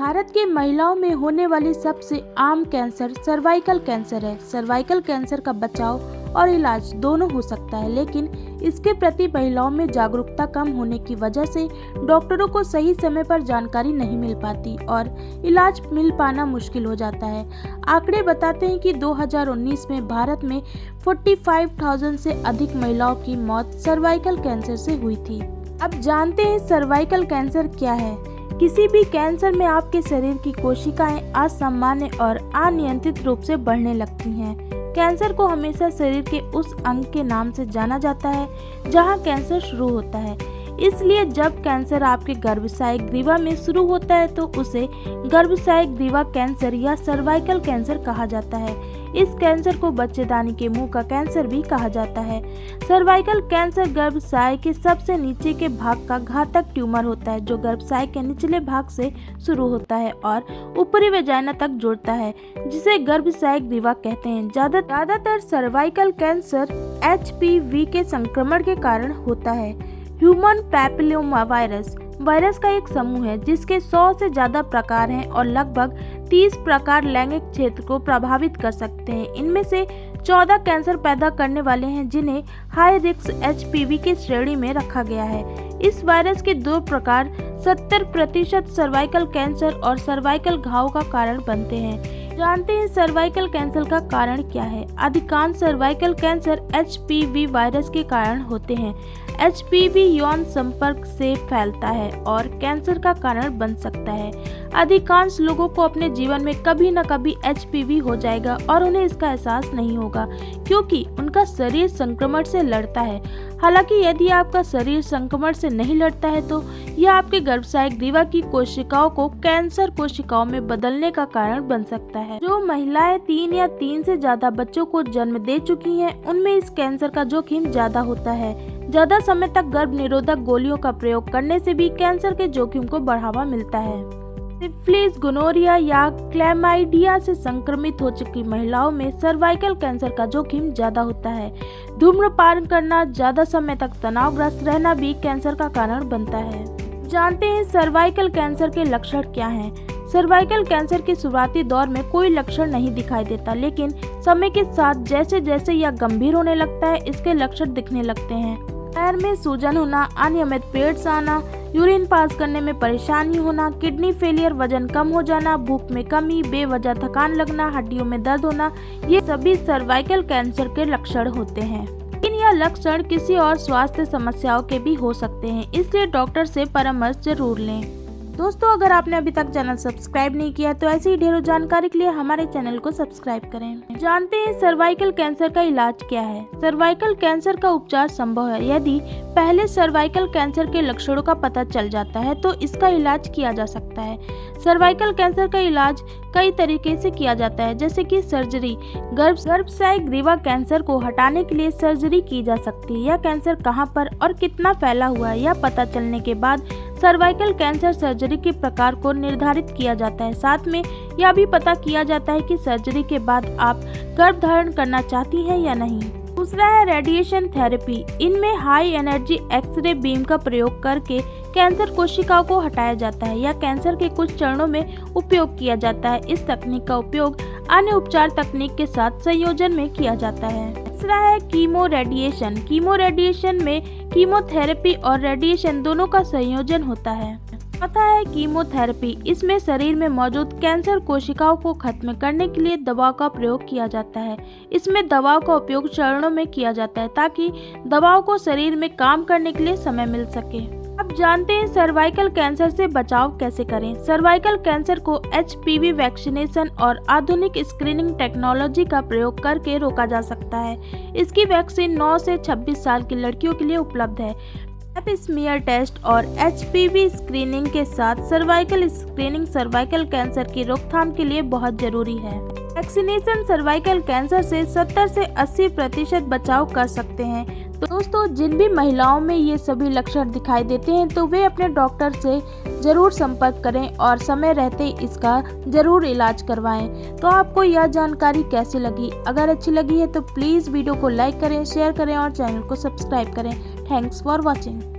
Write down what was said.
भारत की महिलाओं में होने वाली सबसे आम कैंसर सर्वाइकल कैंसर है। सर्वाइकल कैंसर का बचाव और इलाज दोनों हो सकता है, लेकिन इसके प्रति महिलाओं में जागरूकता कम होने की वजह से डॉक्टरों को सही समय पर जानकारी नहीं मिल पाती और इलाज मिल पाना मुश्किल हो जाता है। आंकड़े बताते हैं कि 2019 में भारत में 45,000 से अधिक महिलाओं की मौत सर्वाइकल कैंसर से हुई थी। अब जानते हैं सर्वाइकल कैंसर क्या है। किसी भी कैंसर में आपके शरीर की कोशिकाएं असामान्य और अनियंत्रित रूप से बढ़ने लगती हैं। कैंसर को हमेशा शरीर के उस अंग के नाम से जाना जाता है जहां कैंसर शुरू होता है। इसलिए जब कैंसर आपके गर्भाशय ग्रीवा में शुरू होता है तो उसे गर्भाशय ग्रीवा कैंसर या सर्वाइकल कैंसर कहा जाता है। इस कैंसर को बच्चेदानी के मुंह का कैंसर भी कहा जाता है। सर्वाइकल कैंसर गर्भाशय के सबसे नीचे के भाग का घातक ट्यूमर होता है जो गर्भाशय के निचले भाग से शुरू होता है और ऊपरी वेजाइना तक जुड़ता है, जिसे गर्भाशय ग्रीवा कहते हैं। ज्यादातर सर्वाइकल कैंसर HPV के संक्रमण के कारण होता है। ह्यूमन पैपिलोमा वायरस का एक समूह है जिसके 100 से ज्यादा प्रकार हैं और लगभग 30 प्रकार लैंगिक क्षेत्र को प्रभावित कर सकते हैं। इनमें से 14 कैंसर पैदा करने वाले हैं जिन्हें हाई रिस्क HPV की श्रेणी में रखा गया है। इस वायरस के 2 प्रकार 70% सर्वाइकल कैंसर और सर्वाइकल घाव का कारण बनते हैं। जानते हैं सर्वाइकल कैंसर का कारण क्या है। अधिकांश सर्वाइकल कैंसर HPV वायरस के कारण होते हैं। HPV यौन संपर्क से फैलता है और कैंसर का कारण बन सकता है। अधिकांश लोगों को अपने जीवन में कभी न कभी HPV हो जाएगा और उन्हें इसका एहसास नहीं होगा क्योंकि उनका शरीर संक्रमण से लड़ता है। हालांकि यदि आपका शरीर संक्रमण से नहीं लड़ता है तो यह आपके गर्भाशय ग्रीवा की कोशिकाओं को कैंसर कोशिकाओं में बदलने का कारण बन सकता है। जो महिलाएं 3 या 3 से ज्यादा बच्चों को जन्म दे चुकी हैं, उनमें इस कैंसर का जोखिम ज्यादा होता है। ज्यादा समय तक गर्भ निरोधक गोलियों का प्रयोग करने से भी कैंसर के जोखिम को बढ़ावा मिलता है। सिफिलिस, गोनोरिया या क्लैमाइडिया से संक्रमित हो चुकी महिलाओं में सर्वाइकल कैंसर का जोखिम ज्यादा होता है। धूम्रपान करना, ज्यादा समय तक तनावग्रस्त रहना भी कैंसर का कारण बनता है। जानते हैं सर्वाइकल कैंसर के लक्षण क्या हैं। सर्वाइकल कैंसर के शुरुआती दौर में कोई लक्षण नहीं दिखाई देता, लेकिन समय के साथ जैसे जैसे यह गंभीर होने लगता है, इसके लक्षण दिखने लगते हैं। पैर में सूजन होना, अनियमित पीरियड्स आना, यूरिन पास करने में परेशानी होना, किडनी फेलियर, वजन कम हो जाना, भूख में कमी, बेवजह थकान लगना, हड्डियों में दर्द होना, ये सभी सर्वाइकल कैंसर के लक्षण होते हैं। लेकिन यह लक्षण किसी और स्वास्थ्य समस्याओं के भी हो सकते हैं, इसलिए डॉक्टर से परामर्श जरूर लें। दोस्तों, अगर आपने अभी तक चैनल सब्सक्राइब नहीं किया तो ऐसी ढेरों जानकारी के लिए हमारे चैनल को सब्सक्राइब करें। जानते हैं सर्वाइकल कैंसर का इलाज क्या है। सर्वाइकल कैंसर का उपचार संभव है। यदि पहले सर्वाइकल कैंसर के लक्षणों का पता चल जाता है तो इसका इलाज किया जा सकता है। सर्वाइकल कैंसर का इलाज कई तरीके से किया जाता है, जैसे कि सर्जरी। गर्भाशय ग्रीवा कैंसर को हटाने के लिए सर्जरी की जा सकती है। यह कैंसर कहां पर और कितना फैला हुआ है, यह पता चलने के बाद सर्वाइकल कैंसर सर्जरी के प्रकार को निर्धारित किया जाता है। साथ में यह भी पता किया जाता है कि सर्जरी के बाद आप गर्भ धारण करना चाहती हैं या नहीं। दूसरा है रेडिएशन थेरेपी। इनमें हाई एनर्जी एक्सरे बीम का प्रयोग करके कैंसर कोशिकाओं को हटाया जाता है। यह कैंसर के कुछ चरणों में उपयोग किया जाता है। इस तकनीक का उपयोग अन्य उपचार तकनीक के साथ संयोजन में किया जाता है। तीसरा है कीमो रेडिएशन। कीमो रेडिएशन में कीमोथेरेपी और रेडिएशन दोनों का संयोजन होता है। चौथा है कीमोथेरेपी। इसमें शरीर में मौजूद कैंसर कोशिकाओं को खत्म करने के लिए दवाओं का प्रयोग किया जाता है। इसमें दवाओं का उपयोग चरणों में किया जाता है ताकि दवाओं को शरीर में काम करने के लिए समय मिल सके। अब जानते हैं सर्वाइकल कैंसर से बचाव कैसे करें। सर्वाइकल कैंसर को HPV वैक्सीनेशन और आधुनिक स्क्रीनिंग टेक्नोलॉजी का प्रयोग करके रोका जा सकता है। इसकी वैक्सीन 9 से 26 साल की लड़कियों के लिए उपलब्ध है। पैप स्मीयर टेस्ट और HPV स्क्रीनिंग के साथ सर्वाइकल स्क्रीनिंग सर्वाइकल कैंसर की रोकथाम के लिए बहुत जरूरी है। वैक्सीनेशन सर्वाइकल कैंसर से 70 से 80% बचाव कर सकते हैं। तो दोस्तों, जिन भी महिलाओं में ये सभी लक्षण दिखाई देते हैं तो वे अपने डॉक्टर से जरूर संपर्क करें और समय रहते इसका जरूर इलाज करवाएं। तो आपको यह जानकारी कैसी लगी? अगर अच्छी लगी है तो प्लीज़ वीडियो को लाइक करें, शेयर करें और चैनल को सब्सक्राइब करें। Thanks for watching.